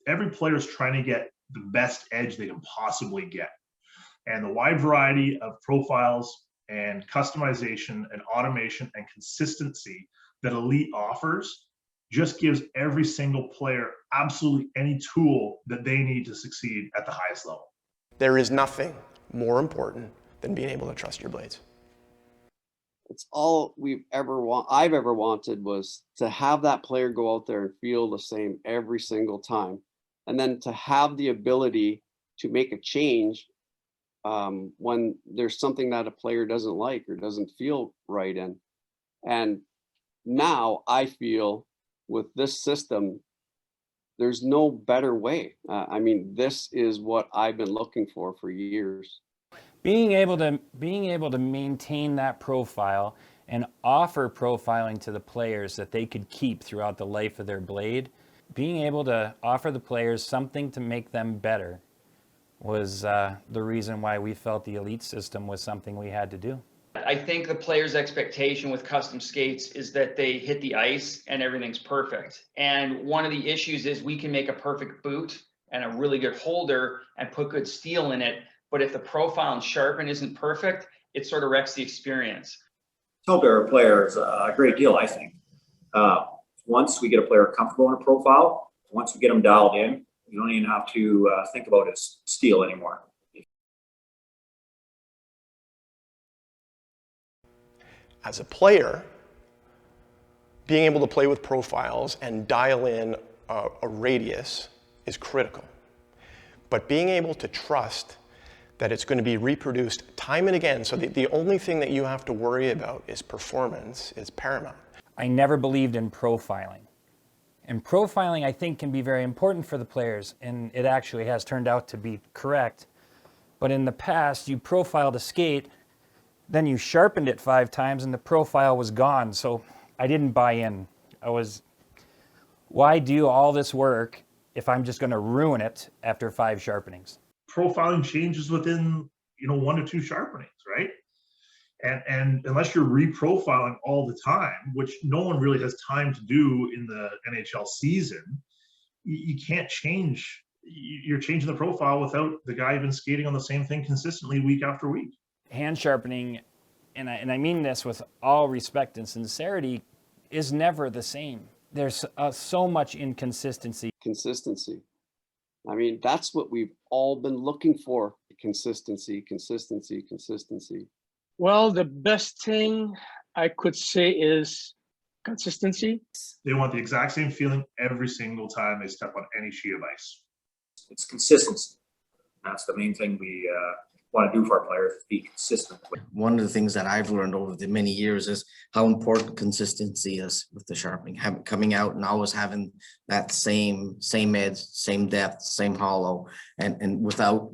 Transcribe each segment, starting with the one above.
every player is trying to get the best edge they can possibly get. And the wide variety of profiles and customization and automation and consistency that Elite offers just gives every single player absolutely any tool that they need to succeed at the highest level. There is nothing more important than being able to trust your blades. It's all I've ever wanted was to have that player go out there and feel the same every single time. And then to have the ability to make a change when there's something that a player doesn't like or doesn't feel right in. And now I feel with this system, there's no better way. I mean, this is what I've been looking for years. Being able to maintain that profile and offer profiling to the players that they could keep throughout the life of their blade, being able to offer the players something to make them better was the reason why we felt the Elite system was something we had to do. I think the player's expectation with custom skates is that they hit the ice and everything's perfect. And one of the issues is we can make a perfect boot and a really good holder and put good steel in it. But if the profile and sharpen isn't perfect, it sort of wrecks the experience. Help our players a great deal, I think. Once we get a player comfortable in a profile, once we get them dialed in, you don't even have to think about his steel anymore. As a player, being able to play with profiles and dial in a radius is critical. But being able to trust that it's going to be reproduced time and again, so the only thing that you have to worry about is performance, is paramount. I never believed in profiling. And profiling, I think, can be very important for the players, and it actually has turned out to be correct. But in the past, you profiled a skate, then you sharpened it 5 times, and the profile was gone. So I didn't buy in. Why do all this work if I'm just going to ruin it after 5 sharpenings? Profiling changes within 1 to 2 sharpenings, right? And unless you're reprofiling all the time, which no one really has time to do in the NHL season, you can't change. You're changing the profile without the guy been skating on the same thing consistently week after week. Hand sharpening, and I mean this with all respect and sincerity, is never the same. There's so much inconsistency. Consistency. I mean, that's what we've all been looking for. Consistency, consistency, consistency. Well, the best thing I could say is consistency. They want the exact same feeling every single time they step on any sheet of ice. It's consistency. That's the main thing we want to do for our players, is be consistent. One of the things that I've learned over the many years is how important consistency is with the sharpening, coming out and always having that same edge, same depth, same hollow, and without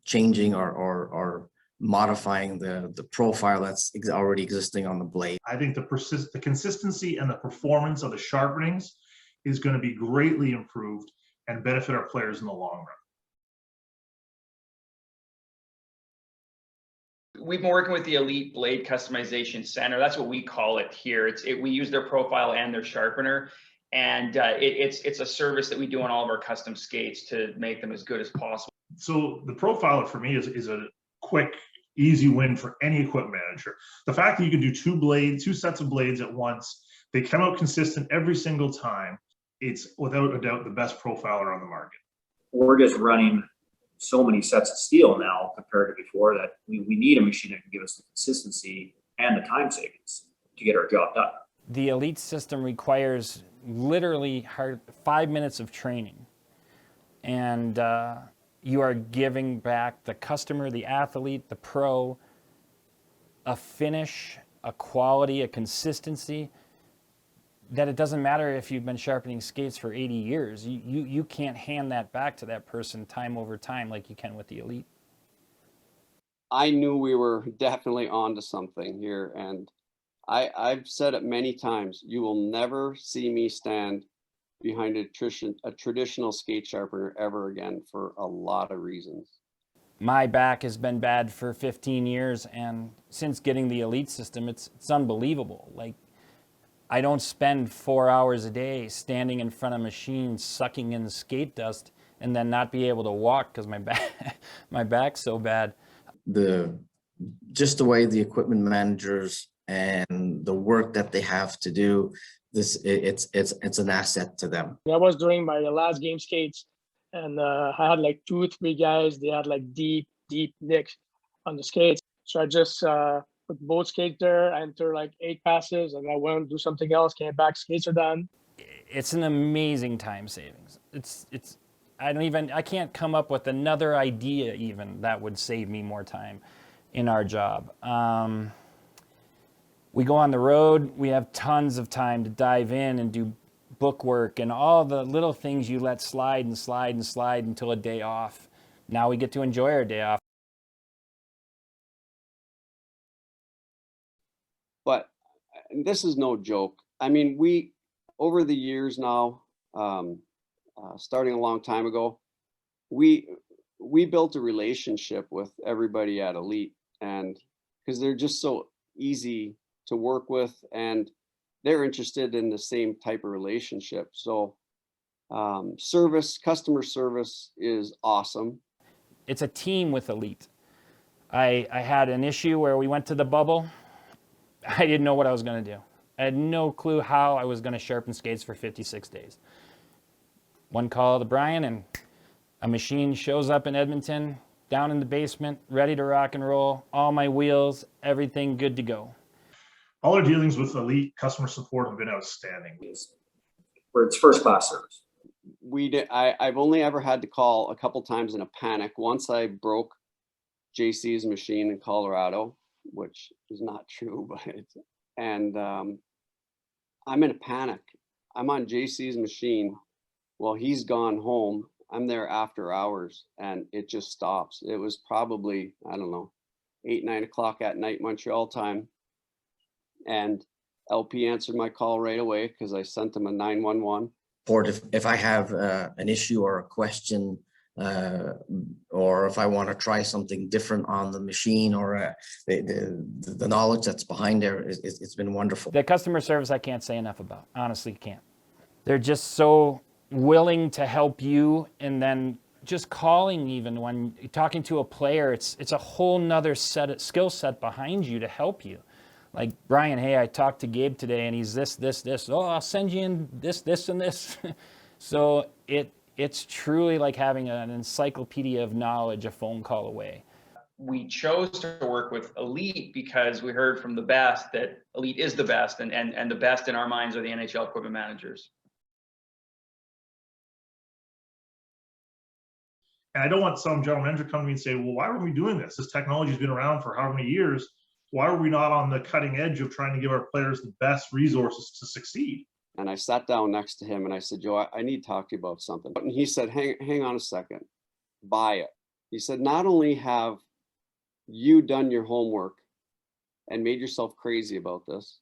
changing or modifying the profile that's already existing on the blade. I think the consistency and the performance of the sharpenings is going to be greatly improved and benefit our players in the long run. We've been working with the Elite Blade Customization Center. That's what we call it here. We use their profile and their sharpener, and it's a service that we do on all of our custom skates to make them as good as possible. So the profiler for me is a quick, easy win for any equipment manager. The fact that you can do 2 sets of blades at once, they come out consistent every single time. It's without a doubt the best profiler on the market. We're just running so many sets of steel now compared to before that we need a machine that can give us the consistency and the time savings to get our job done. The Elite system requires literally 5 minutes of training. And you are giving back the customer, the athlete, the pro, a finish, a quality, a consistency that it doesn't matter if you've been sharpening skates for 80 years. You can't hand that back to that person time over time like you can with the Elite. I knew we were definitely onto something here, and I've said it many times. You will never see me stand behind a traditional skate sharpener ever again for a lot of reasons. My back has been bad for 15 years, and since getting the Elite system, it's unbelievable. Like, I don't spend 4 hours a day standing in front of machines, sucking in skate dust, and then not be able to walk because my back's so bad. Just the way the equipment managers and the work that they have to do, it's an asset to them. That was during my last game skates, and I had like 2 or 3 guys. They had like deep nicks on the skates. So I just put both skates there. I enter like 8 passes, and I went and do something else. Came back, skates are done. It's an amazing time savings. I can't come up with another idea even that would save me more time in our job. We go on the road, we have tons of time to dive in and do book work and all the little things you let slide and slide and slide until a day off. Now we get to enjoy our day off. But this is no joke. I mean, we, over the years now, starting a long time ago, we built a relationship with everybody at Elite, and because they're just so easy to work with, and they're interested in the same type of relationship. So customer service is awesome. It's a team with Elite. I had an issue where we went to the bubble. I didn't know what I was going to do. I had no clue how I was going to sharpen skates for 56 days. One call to Brian, and a machine shows up in Edmonton, down in the basement, ready to rock and roll, all my wheels, everything good to go. All our dealings with Elite customer support have been outstanding. It's first class service. I've only ever had to call a couple times in a panic. Once I broke JC's machine in Colorado, which is not true, but I'm in a panic. I'm on JC's machine. Well, he's gone home. I'm there after hours, and it just stops. It was probably, I don't know, 8, 9 o'clock at night Montreal time. And LP answered my call right away because I sent him a 911. Or if I have an issue or a question, or if I want to try something different on the machine, or the knowledge that's behind there, it's been wonderful. The customer service I can't say enough about. Honestly, can't. They're just so willing to help you, and then just calling, even when you're talking to a player, it's a whole nother skill set behind you to help you. Like, Brian, hey, I talked to Gabe today and he's this. Oh, I'll send you in this, and this. So it's truly like having an encyclopedia of knowledge a phone call away. We chose to work with Elite because we heard from the best that Elite is the best, and the best in our minds are the NHL equipment managers. And I don't want some general manager to come to me and say, well, why are we doing this? This technology's been around for how many years? Why are we not on the cutting edge of trying to give our players the best resources to succeed? And I sat down next to him and I said, Joe, I need to talk to you about something. And he said, hang on a second, buy it. He said, not only have you done your homework and made yourself crazy about this,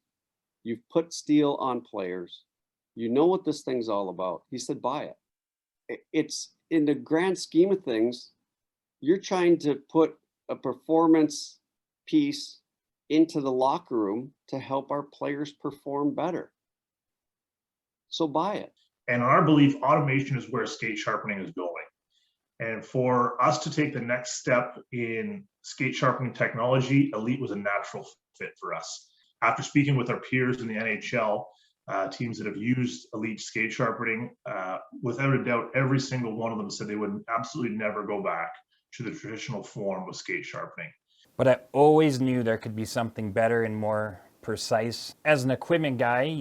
you've put steel on players. You know what this thing's all about. He said, buy it. It's, in the grand scheme of things, you're trying to put a performance piece into the locker room to help our players perform better. So buy it. And our belief, automation is where skate sharpening is going. And for us to take the next step in skate sharpening technology, Elite was a natural fit for us. After speaking with our peers in the NHL, teams that have used Elite skate sharpening, without a doubt, every single one of them said they would absolutely never go back to the traditional form of skate sharpening. But I always knew there could be something better and more precise. As an equipment guy,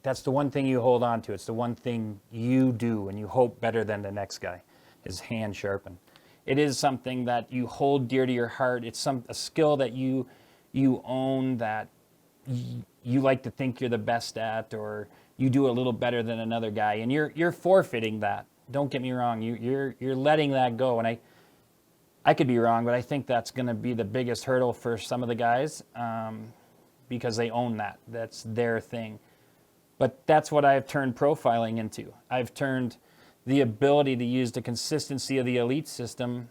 that's the one thing you hold on to. It's the one thing you do and you hope better than the next guy is hand sharpen. It is something that you hold dear to your heart. It's a skill that you own, that you like to think you're the best at, or you do a little better than another guy, and you're forfeiting that. Don't get me wrong. You're letting that go, and I could be wrong, but I think that's going to be the biggest hurdle for some of the guys, because they own that. That's their thing. But that's what I've turned profiling into. I've turned the ability to use the consistency of the Elite system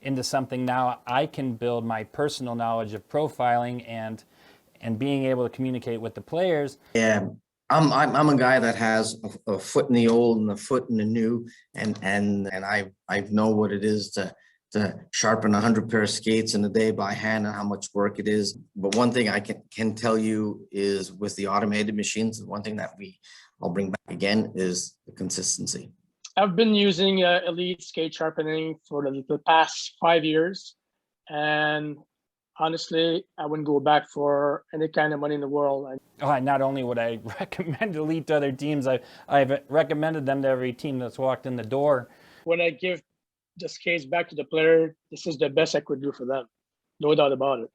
into something now I can build my personal knowledge of profiling and being able to communicate with the players. Yeah, I'm a guy that has a foot in the old and a foot in the new, and I know what it is to sharpen 100 pair of skates in a day by hand and how much work it is. But one thing I can tell you is with the automated machines, one thing that I'll bring back again is the consistency. I've been using Elite skate sharpening for the past 5 years, and honestly, I wouldn't go back for any kind of money in the world. Not only would I recommend Elite to other teams, I've recommended them to every team that's walked in the door. When I give the skates back to the player, this is the best I could do for them. No doubt about it.